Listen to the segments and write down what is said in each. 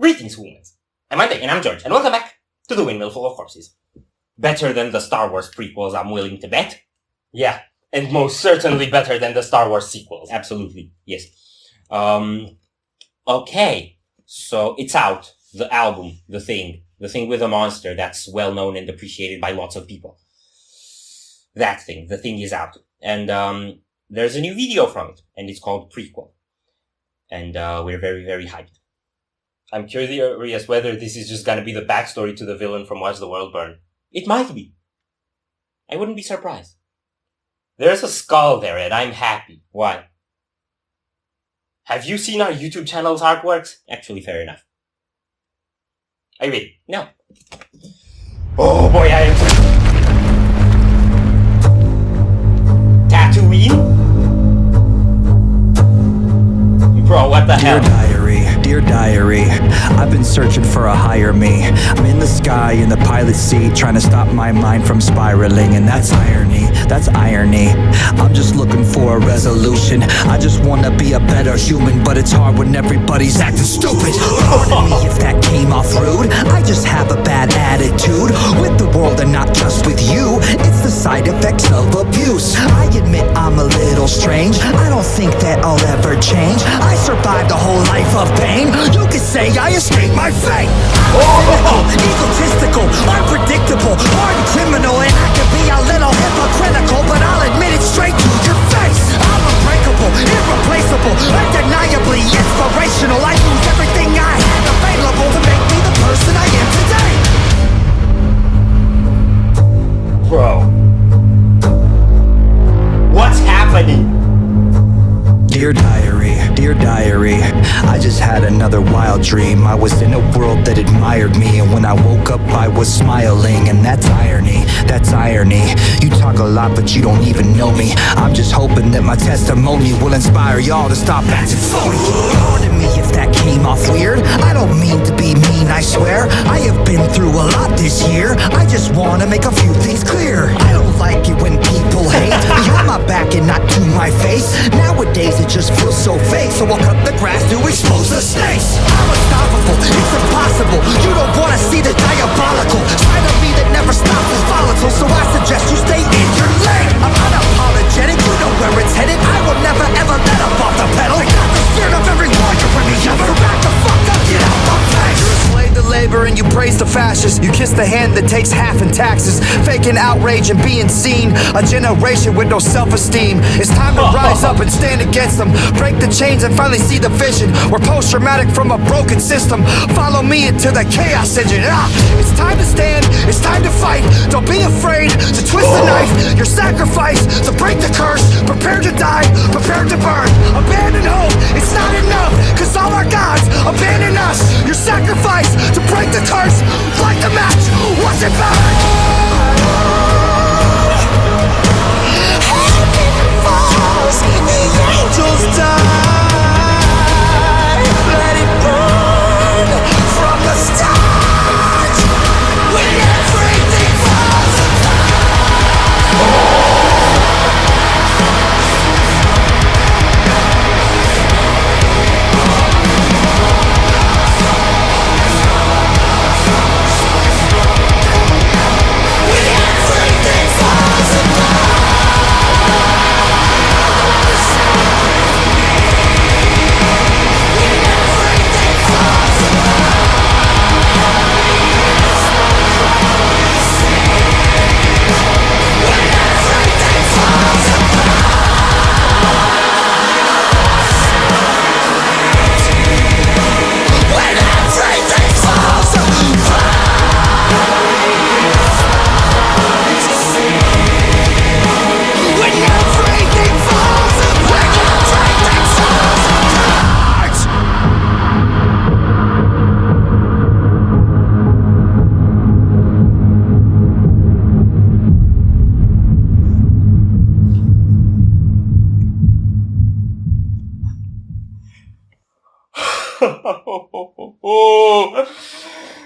Greetings, humans. I'm Monday, and I'm George, and welcome back to the Windmill full of corpses. Better than the Star Wars prequels, I'm willing to bet. Yeah, and most certainly better than the Star Wars sequels. Absolutely, yes. Okay, so it's out. The album, the thing with a monster that's well known and appreciated by lots of people. That thing, the thing is out. And there's a new video from it, and it's called Prequel. And we're very, very hyped. I'm curious whether this is just gonna be the backstory to the villain from Watch the World Burn. It might be. I wouldn't be surprised. There's a skull there, and I'm happy. Why? Have you seen our YouTube channel's artworks? Actually, fair enough. I mean, no. Oh boy, I am... Tatooine? Bro, what the hell? Dear diary, I've been searching for a higher me. I'm in the sky in the pilot seat, trying to stop my mind from spiraling, and that's irony, I'm just looking for a resolution. I just wanna be a better human, but it's hard when everybody's acting stupid. Pardon me if that came off rude. I just have a bad attitude with the world and not just with you. It's the side effects of abuse. I admit I'm a little strange. I don't think that I'll ever change. I survived a whole life of pain. You could say I escaped my fate. I'm cynical, egotistical, unpredictable, hardened criminal, and I can be a little hypocritical, but I'll admit it straight to your face. I'm unbreakable, irreplaceable, undeniably inspirational. I use everything I had available to make me the person I am today. Bro. What's happening? Dear diary, I just had another wild dream. I was in a world that admired me, and when I woke up I was smiling, and that's irony. You talk a lot but you don't even know me. I'm just hoping that my testimony will inspire y'all to stop acting phony. Pardon me if that came off weird. I don't mean to be mean, I swear. I have been through a lot this year. I just wanna make a few things clear. I don't like it when people hate behind my back and not to my face. Nowadays it just feels so fake, so I'll cut the grass to expose the snakes. I'm unstoppable, it's impossible. You don't wanna see the diabolical side of me that never stops is volatile, so I suggest you stay in your lane. I'm unapologetic, you know where it's headed. I will never ever let up off the pedal. I got the spirit of every warrior in me ever. Back the fuck up, get out my face. You're a slave to labor and you praise the fascists. You kiss the hand that takes half in taxes, faking outrage and being seen. A generation with no self-esteem. It's time to rise up and stand against them. Break the chains and finally see the vision. We're post-traumatic from a broken system. Follow me into the chaos engine. It's time to stand, it's time to fight. Don't be afraid to twist the knife. Your sacrifice to break the curse. Prepare to die, prepare to burn. Abandon hope, it's not enough, cause all our gods abandon us. Your sacrifice to break the curse. Light the match, watch it burn. Heaven falls, the angels die. Let it burn from the start. When everything falls apart.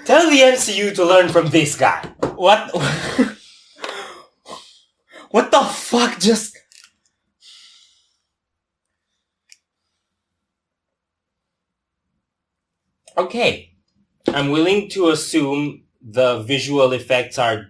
Tell the MCU to learn from this guy. What? What the fuck just... Okay. I'm willing to assume the visual effects are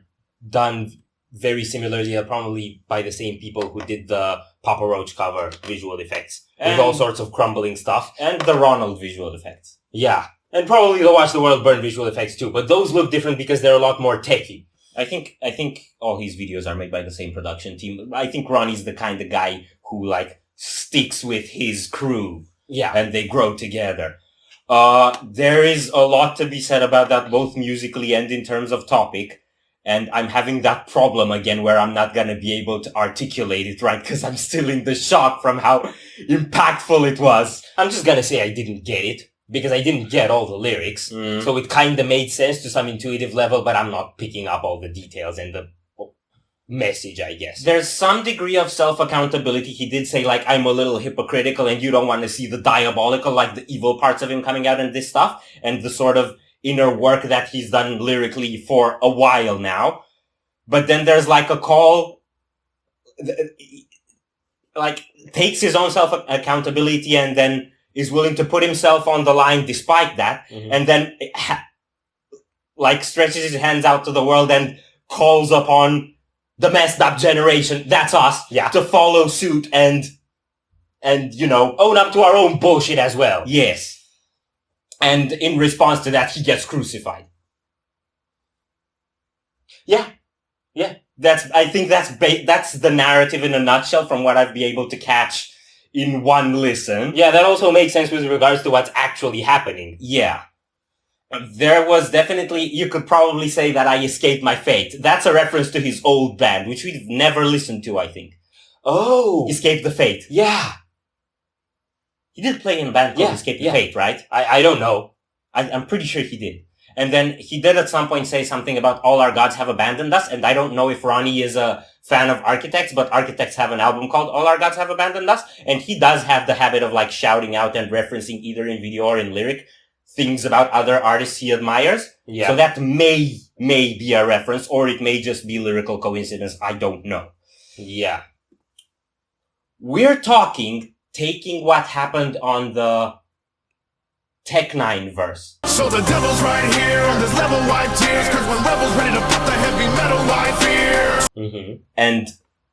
done very similarly, probably by the same people who did the Papa Roach cover visual effects. With all sorts of crumbling stuff. And the Ronald visual effects. Yeah. And probably the Watch the World Burn visual effects too. But those look different because they're a lot more techy. I think all his videos are made by the same production team. I think Ronnie's the kind of guy who, like, sticks with his crew. Yeah. And they grow together. There is a lot to be said about that, both musically and in terms of topic. And I'm having that problem again where I'm not gonna be able to articulate it right because I'm still in the shock from how impactful it was. I'm just gonna say I didn't get it because I didn't get all the lyrics. So it kinda made sense to some intuitive level, but I'm not picking up all the details and the message, I guess. There's some degree of self-accountability. He did say, like, I'm a little hypocritical and you don't want to see the diabolical, like the evil parts of him coming out in this stuff and the sort of inner work that he's done lyrically for a while now. But then there's like a call, like takes his own self-accountability and then is willing to put himself on the line despite that. And then like stretches his hands out to the world and calls upon the messed up generation, that's us, to follow suit and, you know, own up to our own bullshit as well. Yes. And in response to that, he gets crucified. Yeah. I think that's the narrative in a nutshell from what I've been able to catch in one listen. Yeah, that also makes sense with regards to what's actually happening. Yeah. There was definitely, you could probably say that I escaped my fate. That's a reference to his old band, which we've never listened to, I think. Oh. Escape the Fate. Yeah. He did play in a band called Escape the Fate, right? I don't know. I'm pretty sure he did. And then he did at some point say something about all our gods have abandoned us. And I don't know if Ronnie is a fan of Architects, but Architects have an album called All Our Gods Have Abandoned Us. And he does have the habit of like shouting out and referencing either in video or in lyric things about other artists he admires. Yeah. So that may be a reference, or it may just be lyrical coincidence. I don't know. Yeah. We're talking taking what happened on the Tech 9 verse. So the devil's right here on this level, wipe tears, cause when rebels ready to put the heavy metal, wipe fear. And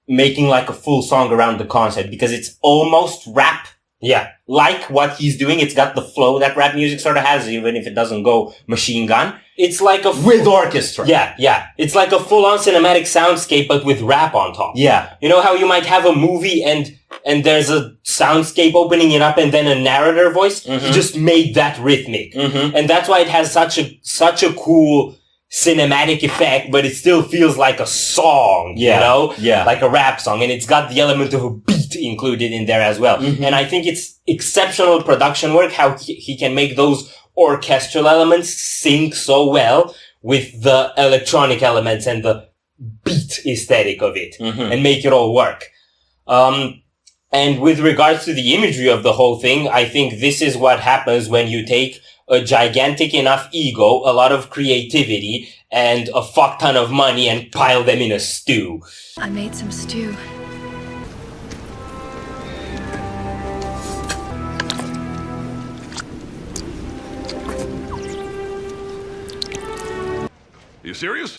making like a full song around the concept, because it's almost rap. Yeah. Like what he's doing, it's got the flow that rap music sort of has, even if it doesn't go machine gun. It's like a with orchestra. Yeah. It's like a full-on cinematic soundscape, but with rap on top. Yeah. You know how you might have a movie and there's a soundscape opening it up and then a narrator voice? He just made that rhythmic. And that's why it has such a cool cinematic effect, but it still feels like a song, you know? Yeah. Like a rap song. And it's got the element of a beat included in there as well. And I think it's exceptional production work, how he can make those orchestral elements sync so well with the electronic elements and the beat aesthetic of it and make it all work. And with regards to the imagery of the whole thing, I think this is what happens when you take a gigantic enough ego, a lot of creativity, and a fuck ton of money and pile them in a stew. I made some stew. You serious?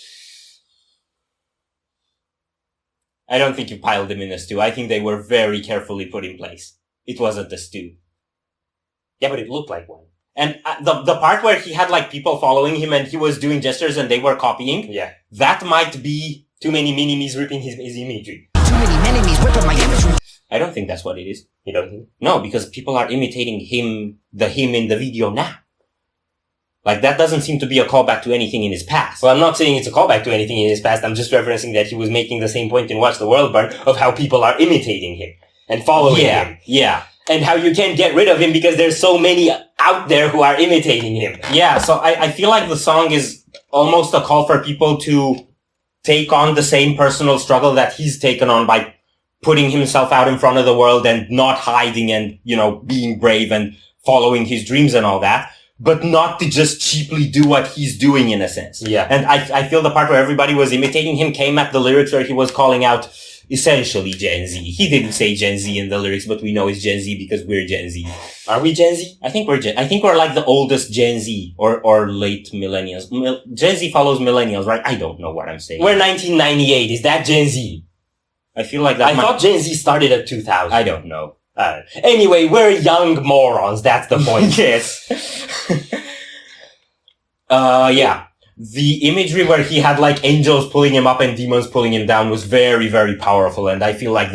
I don't think you piled them in a stew. I think they were very carefully put in place. It wasn't a stew. Yeah, but it looked like one. And the part where he had like people following him and he was doing gestures and they were copying, that might be too many minimes ripping his imagery. Too many minimes ripping my imagery. I don't think that's what it is. You don't think? No, because people are imitating him in the video now. Like, that doesn't seem to be a callback to anything in his past. Well, I'm not saying it's a callback to anything in his past. I'm just referencing that he was making the same point in Watch the World Burn of how people are imitating him and following him. Yeah. And how you can't get rid of him because there's so many out there who are imitating him. Yeah, so I feel like the song is almost a call for people to take on the same personal struggle that he's taken on by putting himself out in front of the world and not hiding and, you know, being brave and following his dreams and all that. But not to just cheaply do what he's doing in a sense. Yeah. And I feel the part where everybody was imitating him came at the lyrics where he was calling out essentially Gen Z. He didn't say Gen Z in the lyrics, but we know it's Gen Z because we're Gen Z. Are we Gen Z? I think we're like the oldest Gen Z or late millennials. Gen Z follows millennials, right? I don't know what I'm saying. We're 1998. Is that Gen Z? I feel like that. I thought Gen Z started at 2000. I don't know. Anyway, we're young morons. That's the point. Yes. Yeah. The imagery where he had like angels pulling him up and demons pulling him down was very, very powerful. And I feel like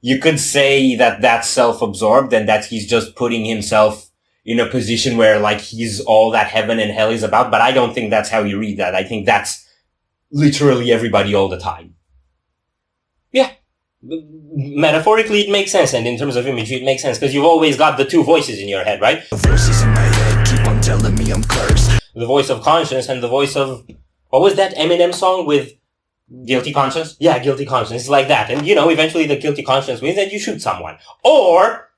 you could say that that's self-absorbed and that he's just putting himself in a position where like he's all that heaven and hell is about. But I don't think that's how you read that. I think that's literally everybody all the time. Yeah. Metaphorically, it makes sense. And in terms of imagery, it makes sense because you've always got the two voices in your head, right? The voices in my head keep on telling me I'm cursed. The voice of conscience and the voice of, what was that Eminem song with Guilty Conscience? Yeah, Guilty Conscience. It's like that. And eventually the guilty conscience wins and you shoot someone. Or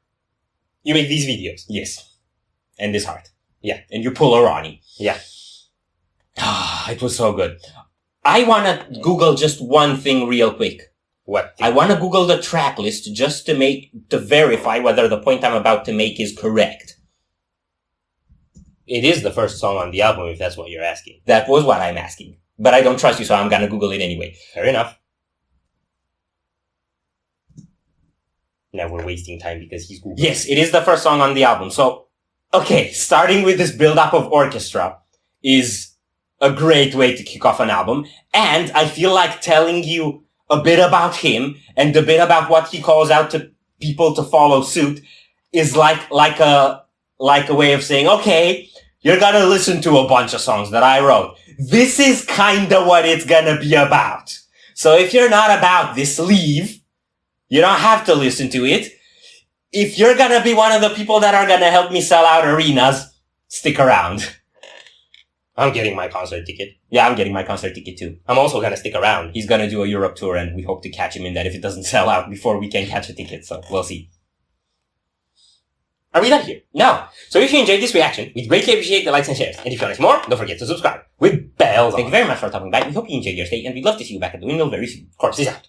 you make these videos. Yes. And this heart. Yeah. And you pull a Ronnie. Yeah. It was so good. I want to Google just one thing real quick. What? I want to Google the track list just to verify whether the point I'm about to make is correct. It is the first song on the album, if that's what you're asking. That was what I'm asking. But I don't trust you, so I'm gonna Google it anyway. Fair enough. Now we're wasting time because he's Googling. Yes, it is the first song on the album. So, okay, starting with this build-up of orchestra is a great way to kick off an album. And I feel like telling you a bit about him and a bit about what he calls out to people to follow suit is like a way of saying, okay, you're gonna listen to a bunch of songs that I wrote. This is kinda what it's gonna be about. So if you're not about this, leave. You don't have to listen to it. If you're gonna be one of the people that are gonna help me sell out arenas, stick around. I'm getting my concert ticket. Yeah, I'm getting my concert ticket too. I'm also gonna stick around. He's gonna do a Europe tour and we hope to catch him in that if it doesn't sell out before we can catch a ticket, so we'll see. Are we done here? No. So if you enjoyed this reaction, we'd greatly appreciate the likes and shares. And if you want to see more, don't forget to subscribe. With bells on. Thank you very much for stopping by. We hope you enjoyed your stay and we'd love to see you back at the Windmill very soon. Corpse is out.